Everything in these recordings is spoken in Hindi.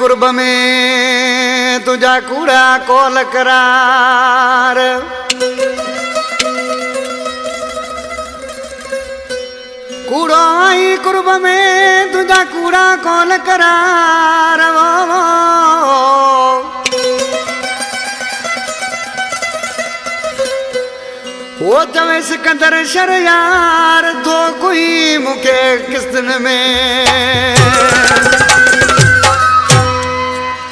कुर्ब में तुझा कूड़ा कोल करार। कूड़ो आई कुर्ब में तुझा कूड़ा कोल करार। वो चवे सिकंदर शर यार तो कोई मुके किस्तन में।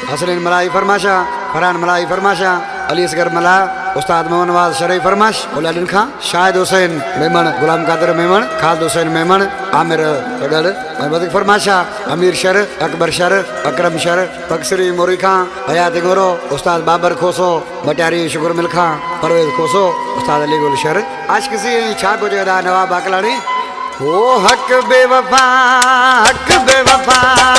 हसनैन मलाई फरमाशा, फरहान मलाई फरमाशा, अली असगर मला, उस्ताद मोहम्मद नवाज शरई फरमाश, औलादन खां, शाहिद हुसैन मेमण, गुलाम कादिर मेमण, खालिद हुसैन मेमण, आमिर तगड़, महमद फरमाशा, अमीर शर, अकबर शर, अकरम शर, तकसरी मोरी खां, हयात गोरो, उस्ताद बाबर खोसो, बटारी शुक्र मिल खां, परवेज खोसो, उस्ताद अली गुल शर। आज किसी छा को जगह नवाब अकलानी। ओ हक बेवफा, हक बेवफा।